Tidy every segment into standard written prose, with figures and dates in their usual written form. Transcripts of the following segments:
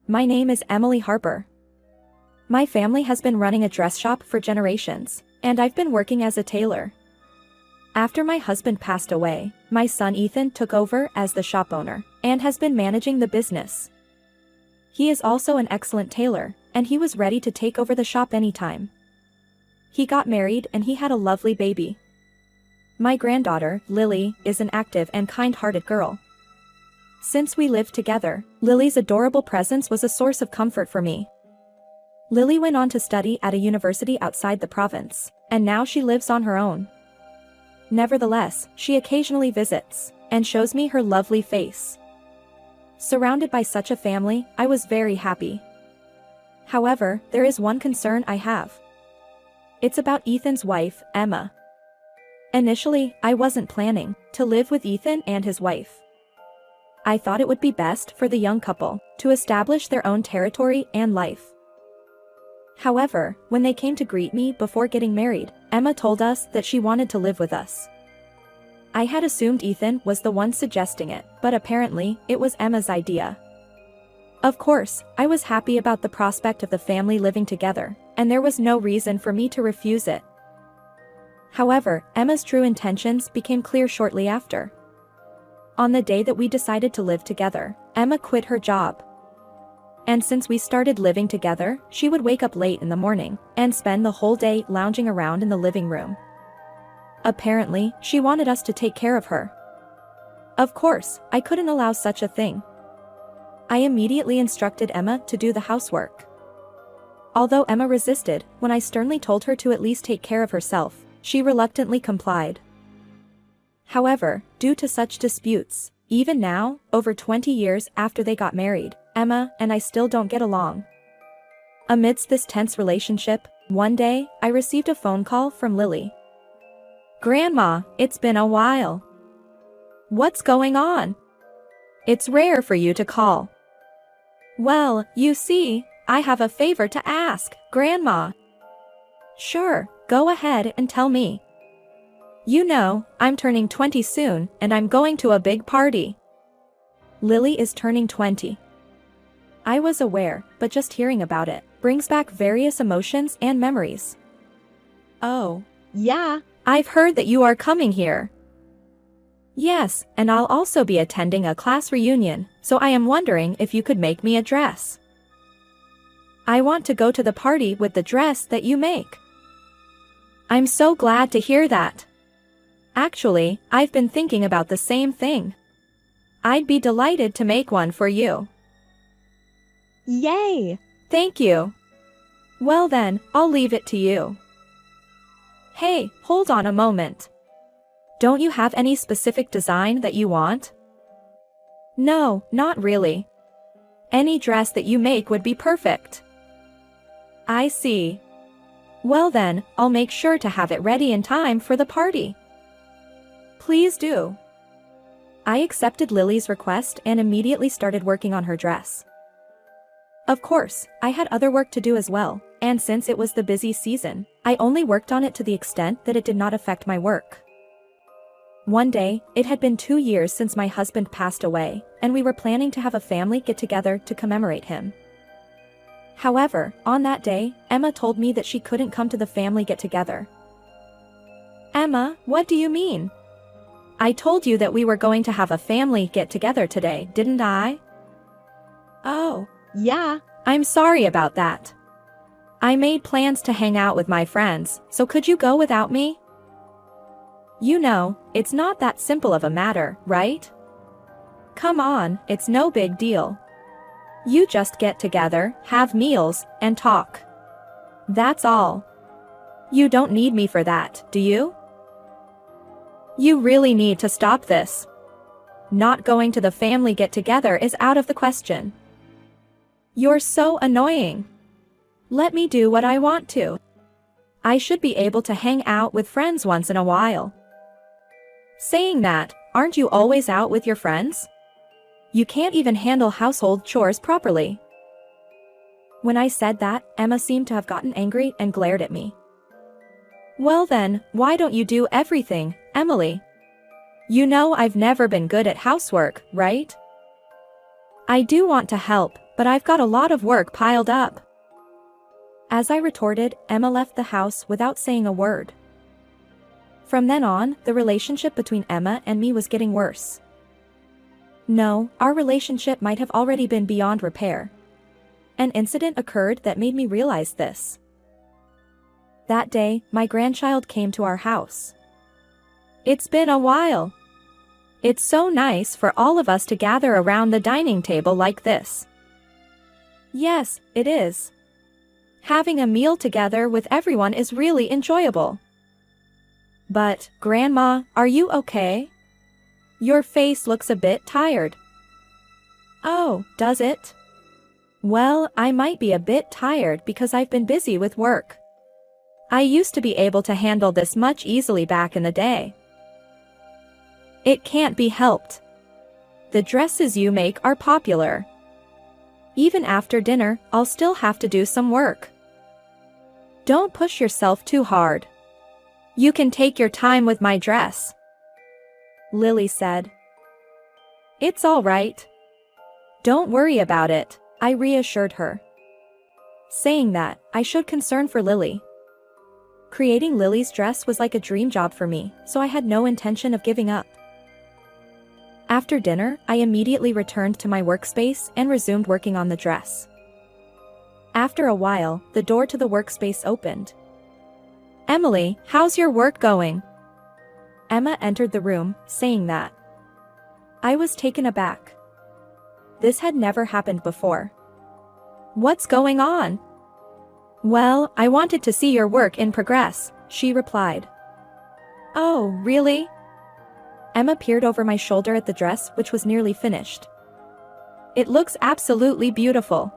My name is Emily Harper. My family has been running a dress shop for generations, and I've been working as a tailor. After my husband passed away, my son Ethan took over as the shop owner and has been managing the business. He is also an excellent tailor, and he was ready to take over the shop anytime. He got married and he had a lovely baby. My granddaughter, Lily, is an active and kind-hearted girl. Since we lived together, Lily's adorable presence was a source of comfort for me. Lily went on to study at a university outside the province, and now she lives on her own. Nevertheless, she occasionally visits and shows me her lovely face. Surrounded by such a family, I was very happy. However, there is one concern I have. It's about Ethan's wife, Emma. Initially, I wasn't planning to live with Ethan and his wife. I thought it would be best for the young couple to establish their own territory and life. However, when they came to greet me before getting married, Emma told us that she wanted to live with us. I had assumed Ethan was the one suggesting it, but apparently, it was Emma's idea. Of course, I was happy about the prospect of the family living together, and there was no reason for me to refuse it. However, Emma's true intentions became clear shortly after. On the day that we decided to live together, Emma quit her job. And since we started living together, she would wake up late in the morning and spend the whole day lounging around in the living room. Apparently, she wanted us to take care of her. Of course, I couldn't allow such a thing. I immediately instructed Emma to do the housework. Although Emma resisted, when I sternly told her to at least take care of herself, she reluctantly complied. However, due to such disputes, even now, over 20 years after they got married, Emma and I still don't get along. Amidst this tense relationship, one day, I received a phone call from Lily. "Grandma, it's been a while. What's going on? It's rare for you to call." "Well, you see, I have a favor to ask, Grandma." "Sure, go ahead and tell me." "You know, I'm turning 20 soon, and I'm going to a big party." Lily is turning 20. I was aware, but just hearing about it brings back various emotions and memories. "Oh, yeah, I've heard that you are coming here." "Yes, and I'll also be attending a class reunion, so I am wondering if you could make me a dress." "I want to go to the party with the dress that you make." "I'm so glad to hear that. Actually, I've been thinking about the same thing. I'd be delighted to make one for you." "Yay! Thank you. Well then, I'll leave it to you." "Hey, hold on a moment. Don't you have any specific design that you want?" "No, not really. Any dress that you make would be perfect." "I see. Well then, I'll make sure to have it ready in time for the party." "Please do." I accepted Lily's request and immediately started working on her dress. Of course, I had other work to do as well, and since it was the busy season, I only worked on it to the extent that it did not affect my work. One day, it had been 2 years since my husband passed away, and we were planning to have a family get-together to commemorate him. However, on that day, Emma told me that she couldn't come to the family get-together. "Emma, what do you mean? I told you that we were going to have a family get-together today, didn't I?" "Oh, yeah, I'm sorry about that. I made plans to hang out with my friends, so could you go without me?" "You know, it's not that simple of a matter, right? Come on, it's no big deal. You just get together, have meals, and talk. That's all. You don't need me for that, do you?" "You really need to stop this. Not going to the family get-together is out of the question. You're so annoying. Let me do what I want to. I should be able to hang out with friends once in a while." "Saying that, aren't you always out with your friends? You can't even handle household chores properly." When I said that, Emma seemed to have gotten angry and glared at me. "Well then, why don't you do everything, Emily? You know I've never been good at housework, right?" I do want to help, but I've got a lot of work piled up. As I retorted, Emma left the house without saying a word. From then on, the relationship between Emma and me was getting worse. No, our relationship might have already been beyond repair. An incident occurred that made me realize this. That day, my grandchild came to our house. It's been a while. It's so nice for all of us to gather around the dining table like this. Yes, it is. Having a meal together with everyone is really enjoyable. But, Grandma, are you okay? Your face looks a bit tired. Oh, does it? Well, I might be a bit tired because I've been busy with work. I used to be able to handle this much easily back in the day. It can't be helped. The dresses you make are popular. Even after dinner, I'll still have to do some work. Don't push yourself too hard. You can take your time with my dress, Lily said. It's all right. Don't worry about it, I reassured her. Saying that, I showed concern for Lily. Creating Lily's dress was like a dream job for me, so I had no intention of giving up. After dinner, I immediately returned to my workspace and resumed working on the dress. After a while, the door to the workspace opened. Emily, how's your work going? Emma entered the room, saying that. I was taken aback. This had never happened before. What's going on? Well, I wanted to see your work in progress, she replied. Oh, really? Emma peered over my shoulder at the dress, which was nearly finished. It looks absolutely beautiful.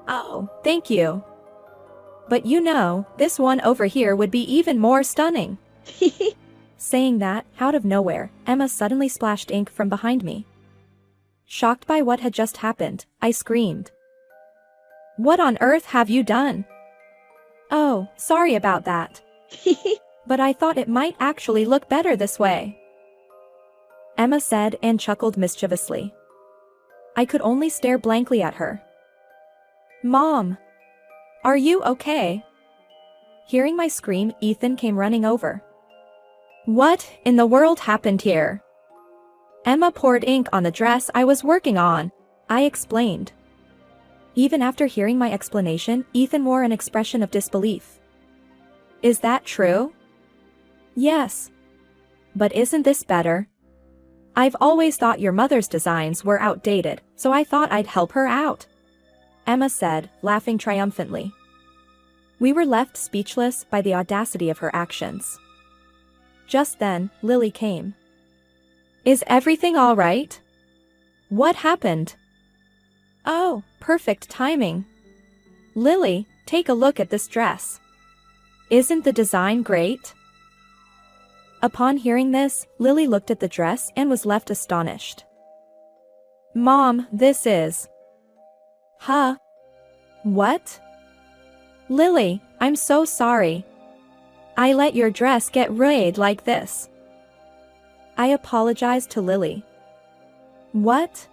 Oh, thank you. But you know, this one over here would be even more stunning. Saying that, out of nowhere, Emma suddenly splashed ink from behind me. Shocked by what had just happened, I screamed. What on earth have you done? Oh, sorry about that. But I thought it might actually look better this way, Emma said and chuckled mischievously. I could only stare blankly at her. Mom! Are you okay? Hearing my scream, Ethan came running over. What in the world happened here? Emma poured ink on the dress I was working on, I explained. Even after hearing my explanation, Ethan wore an expression of disbelief. Is that true? Yes. But isn't this better? I've always thought your mother's designs were outdated, so I thought I'd help her out, Emma said, laughing triumphantly. We were left speechless by the audacity of her actions. Just then, Lily came. Is everything all right? What happened? Oh, perfect timing. Lily, take a look at this dress. Isn't the design great? Upon hearing this, Lily looked at the dress and was left astonished. Mom, this is... Huh? What? Lily, I'm so sorry. I let your dress get ruined like this. I apologized to Lily. What?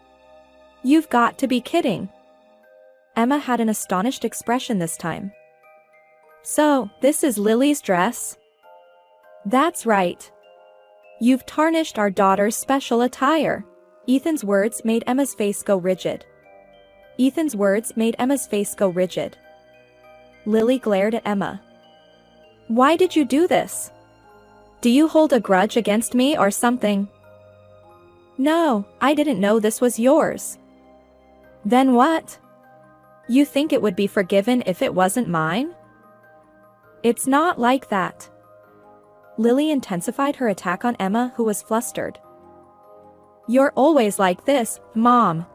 You've got to be kidding. Emma had an astonished expression this time. So, this is Lily's dress? That's right. You've tarnished our daughter's special attire. Ethan's words made Emma's face go rigid. Lily glared at Emma. Why did you do this? Do you hold a grudge against me or something? No, I didn't know this was yours. Then what? You think it would be forgiven if it wasn't mine? It's not like that. Lily intensified her attack on Emma, who was flustered. You're always like this, Mom.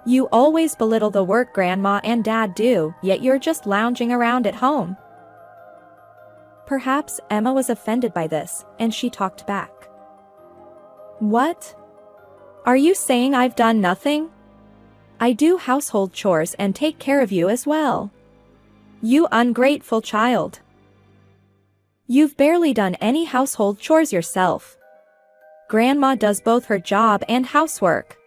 You always belittle the work Grandma and Dad do, yet you're just lounging around at home. Perhaps Emma was offended by this, and she talked back. What? Are you saying I've done nothing? I do household chores and take care of you as well. You ungrateful child. You've barely done any household chores yourself. Grandma does both her job and housework.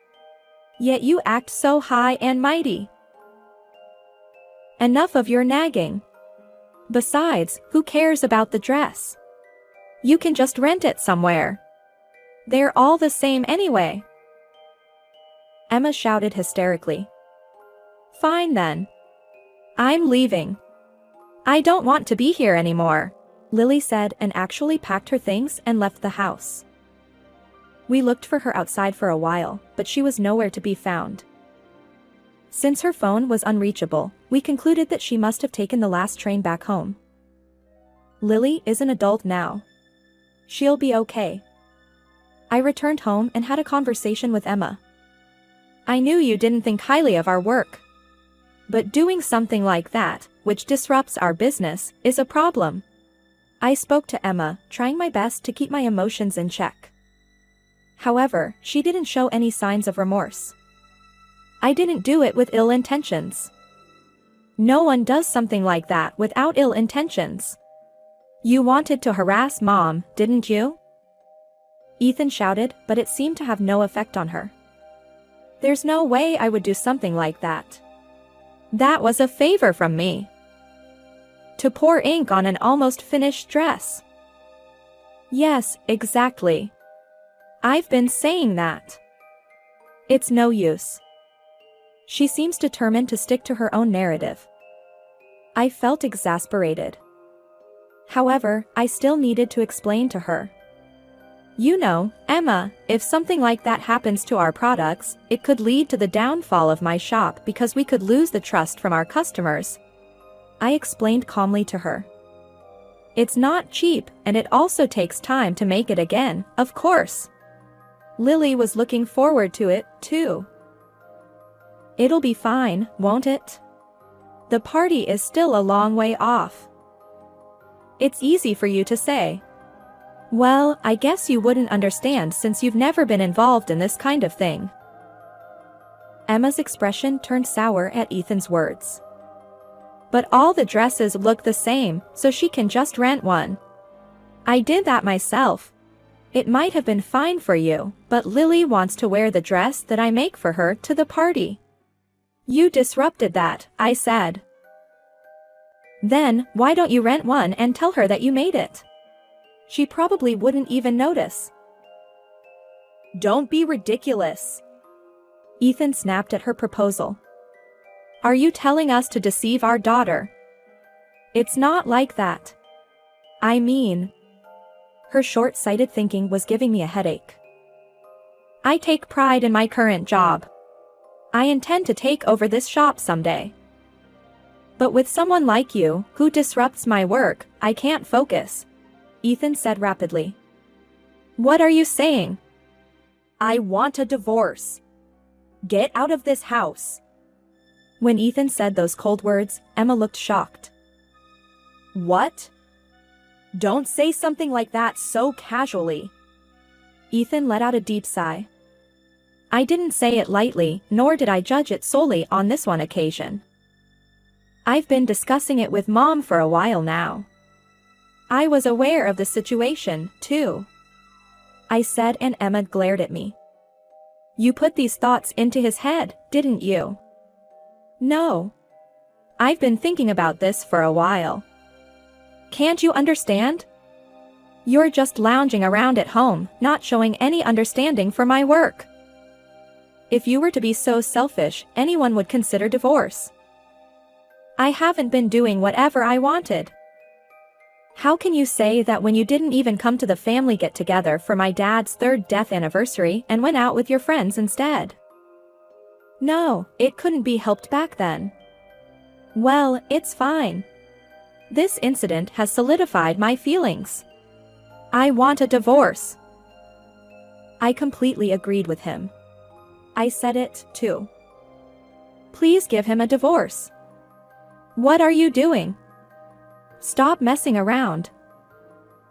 Yet you act so high and mighty. Enough of your nagging. Besides, who cares about the dress? You can just rent it somewhere. They're all the same anyway. Emma shouted hysterically. Fine then. I'm leaving. I don't want to be here anymore, Lily said and actually packed her things and left the house. We looked for her outside for a while, but she was nowhere to be found. Since her phone was unreachable, we concluded that she must have taken the last train back home. Lily is an adult now. She'll be okay. I returned home and had a conversation with Emma. I knew you didn't think highly of our work. But doing something like that, which disrupts our business, is a problem. I spoke to Emma, trying my best to keep my emotions in check. However, she didn't show any signs of remorse. I didn't do it with ill intentions. No one does something like that without ill intentions. You wanted to harass Mom, didn't you? Ethan shouted, but it seemed to have no effect on her. There's no way I would do something like that. That was a favor from me. To pour ink on an almost finished dress. Yes, exactly. I've been saying that. It's no use. She seems determined to stick to her own narrative. I felt exasperated. However, I still needed to explain to her. You know, Emma, if something like that happens to our products, it could lead to the downfall of my shop because we could lose the trust from our customers. I explained calmly to her. It's not cheap, and it also takes time to make it again, of course. Lily was looking forward to it, too. It'll be fine, won't it? The party is still a long way off. It's easy for you to say. Well, I guess you wouldn't understand since you've never been involved in this kind of thing. Emma's expression turned sour at Ethan's words. But all the dresses look the same, so she can just rent one. I did that myself. It might have been fine for you, but Lily wants to wear the dress that I make for her to the party. You disrupted that, I said. Then, why don't you rent one and tell her that you made it? She probably wouldn't even notice. Don't be ridiculous. Ethan snapped at her proposal. Are you telling us to deceive our daughter? It's not like that. I mean, her short-sighted thinking was giving me a headache. I take pride in my current job. I intend to take over this shop someday. But with someone like you, who disrupts my work, I can't focus, Ethan said rapidly. What are you saying? I want a divorce. Get out of this house. When Ethan said those cold words, Emma looked shocked. What? Don't say something like that so casually. Ethan let out a deep sigh. I didn't say it lightly, nor did I judge it solely on this one occasion. I've been discussing it with Mom for a while now. I was aware of the situation, too, I said, and Emma glared at me. You put these thoughts into his head, didn't you? No. I've been thinking about this for a while. Can't you understand? You're just lounging around at home, not showing any understanding for my work. If you were to be so selfish, anyone would consider divorce. I haven't been doing whatever I wanted. How can you say that when you didn't even come to the family get-together for my dad's 3rd death anniversary and went out with your friends instead? No, it couldn't be helped back then. Well, it's fine. This incident has solidified my feelings. I want a divorce. I completely agreed with him. I said it, too. Please give him a divorce. What are you doing? Stop messing around.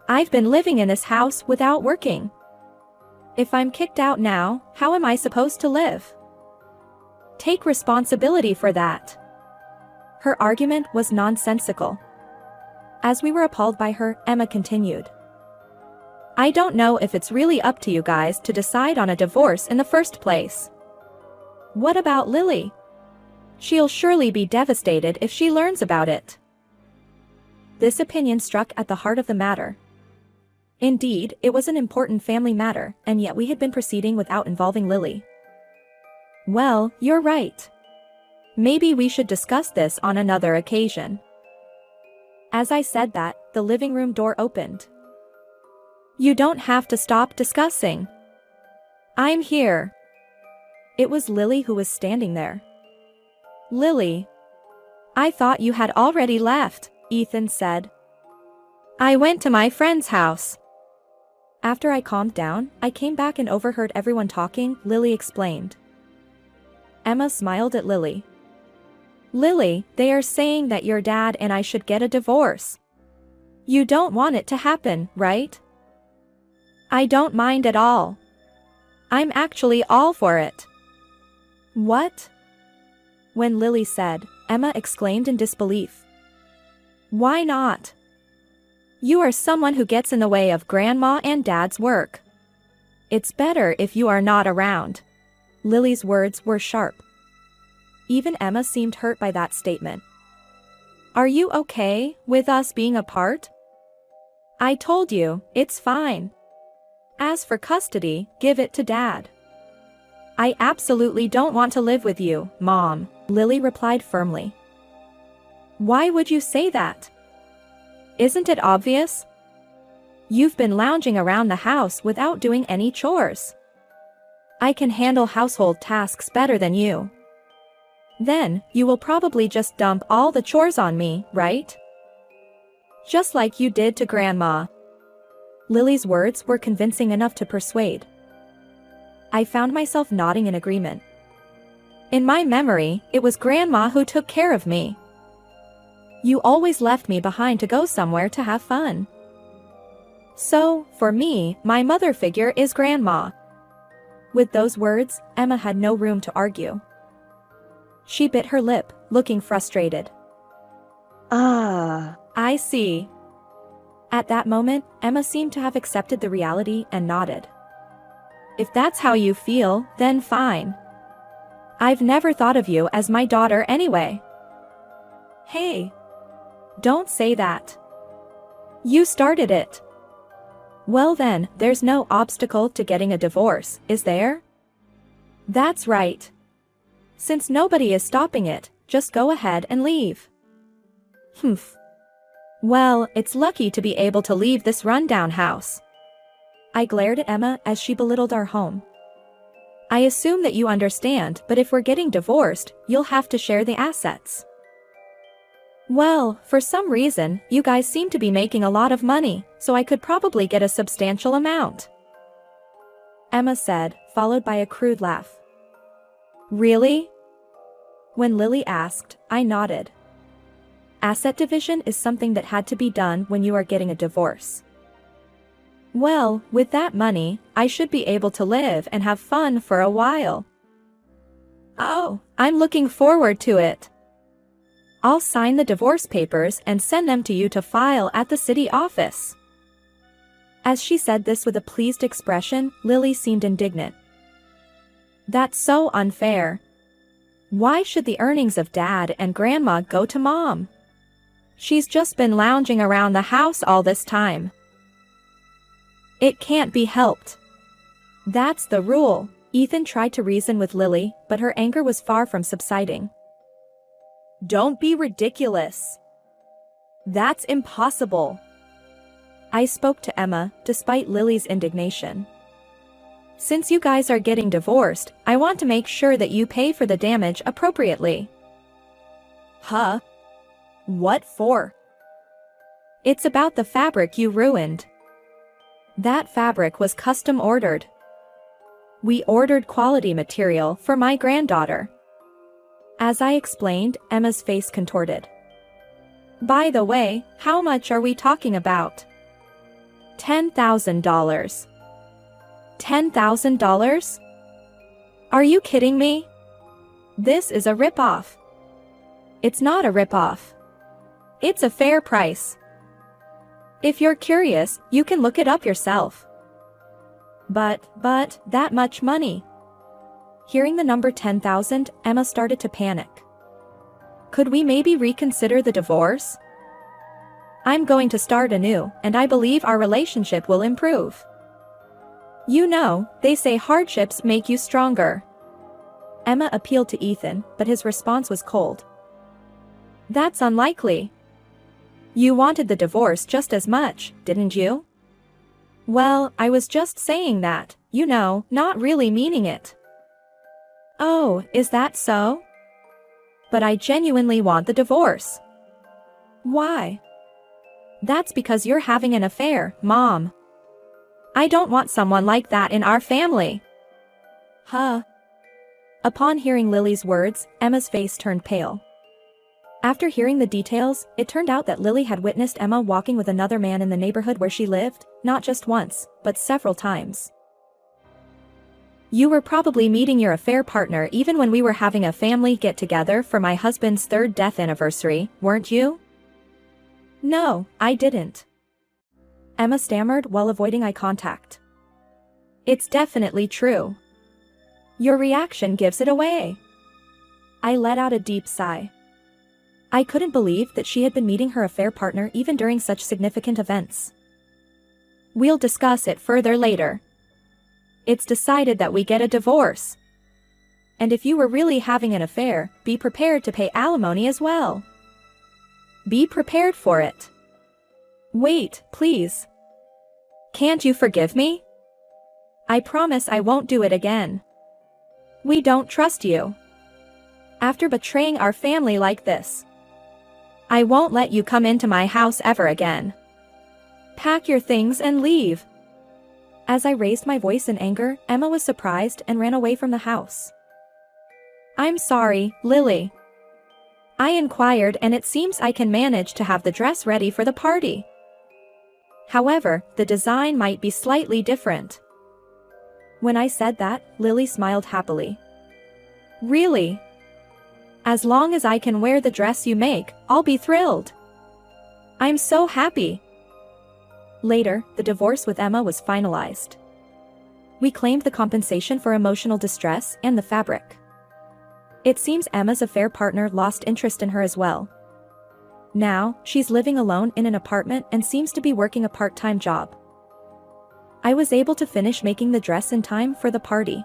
I've been living in this house without working. If I'm kicked out now, how am I supposed to live? Take responsibility for that. Her argument was nonsensical. As we were appalled by her, Emma continued. I don't know if it's really up to you guys to decide on a divorce in the first place. What about Lily? She'll surely be devastated if she learns about it. This opinion struck at the heart of the matter. Indeed, it was an important family matter, and yet we had been proceeding without involving Lily. Well, you're right. Maybe we should discuss this on another occasion. As I said that, the living room door opened. You don't have to stop discussing. I'm here. It was Lily who was standing there. Lily. I thought you had already left, Ethan said. I went to my friend's house. After I calmed down, I came back and overheard everyone talking, Lily explained. Emma smiled at Lily. Lily, they are saying that your dad and I should get a divorce. You don't want it to happen, right? I don't mind at all. I'm actually all for it. What? When Lily said, Emma exclaimed in disbelief. Why not? You are someone who gets in the way of Grandma and Dad's work. It's better if you are not around. Lily's words were sharp. Even Emma seemed hurt by that statement. Are you okay with us being apart? I told you, it's fine. As for custody, give it to Dad. I absolutely don't want to live with you, Mom, Lily replied firmly. Why would you say that? Isn't it obvious? You've been lounging around the house without doing any chores. I can handle household tasks better than you. Then, you will probably just dump all the chores on me, right? Just like you did to Grandma. Lily's words were convincing enough to persuade. I found myself nodding in agreement. In my memory, it was Grandma who took care of me. You always left me behind to go somewhere to have fun. So, for me, my mother figure is Grandma. With those words, Emma had no room to argue. She bit her lip, looking frustrated. I see. At that moment, Emma seemed to have accepted the reality and nodded. If that's how you feel, then fine. I've never thought of you as my daughter anyway. Hey. Don't say that. You started it. Well then, there's no obstacle to getting a divorce, is there? That's right. Since nobody is stopping it, just go ahead and leave. Humph. Well, it's lucky to be able to leave this rundown house. I glared at Emma as she belittled our home. I assume that you understand, but if we're getting divorced, you'll have to share the assets. Well, for some reason, you guys seem to be making a lot of money, so I could probably get a substantial amount. Emma said, followed by a crude laugh. Really? When Lily asked, I nodded. Asset division is something that had to be done when you are getting a divorce. Well, with that money, I should be able to live and have fun for a while. Oh, I'm looking forward to it. I'll sign the divorce papers and send them to you to file at the city office. As she said this with a pleased expression, Lily seemed indignant. That's so unfair. Why should the earnings of Dad and Grandma go to Mom? She's just been lounging around the house all this time. It can't be helped. That's the rule. Ethan tried to reason with Lily, but her anger was far from subsiding. Don't be ridiculous. That's impossible. I spoke to Emma, despite Lily's indignation. Since you guys are getting divorced, I want to make sure that you pay for the damage appropriately. Huh? What for? It's about the fabric you ruined. That fabric was custom ordered. We ordered quality material for my granddaughter. As I explained, Emma's face contorted. By the way, how much are we talking about? $10,000. $10,000? Are you kidding me? This is a rip-off. It's not a rip-off. It's a fair price. If you're curious, you can look it up yourself. But, that much money. Hearing the number 10,000, Emma started to panic. Could we maybe reconsider the divorce? I'm going to start anew, and I believe our relationship will improve. You know, they say hardships make you stronger. Emma appealed to Ethan, but his response was cold. That's unlikely. You wanted the divorce just as much, didn't you? Well, I was just saying that, you know, not really meaning it. Oh, is that so? But I genuinely want the divorce. Why? That's because you're having an affair, Mom. I don't want someone like that in our family. Huh? Upon hearing Lily's words, Emma's face turned pale. After hearing the details, it turned out that Lily had witnessed Emma walking with another man in the neighborhood where she lived, not just once, but several times. You were probably meeting your affair partner even when we were having a family get-together for my husband's 3rd death anniversary, weren't you? No, I didn't. Emma stammered while avoiding eye contact. It's definitely true. Your reaction gives it away. I let out a deep sigh. I couldn't believe that she had been meeting her affair partner even during such significant events. We'll discuss it further later. It's decided that we get a divorce. And if you were really having an affair, be prepared to pay alimony as well. Be prepared for it. Wait, please. Can't you forgive me? I promise I won't do it again. We don't trust you. After betraying our family like this, I won't let you come into my house ever again. Pack your things and leave. As I raised my voice in anger, Emma was surprised and ran away from the house. I'm sorry, Lily. I inquired and it seems I can manage to have the dress ready for the party. However, the design might be slightly different. When I said that, Lily smiled happily. Really? As long as I can wear the dress you make, I'll be thrilled. I'm so happy. Later, the divorce with Emma was finalized. We claimed the compensation for emotional distress and the fabric. It seems Emma's affair partner lost interest in her as well. Now, she's living alone in an apartment and seems to be working a part-time job. I was able to finish making the dress in time for the party.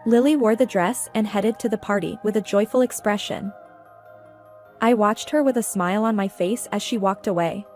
Lily wore the dress and headed to the party with a joyful expression. I watched her with a smile on my face as she walked away.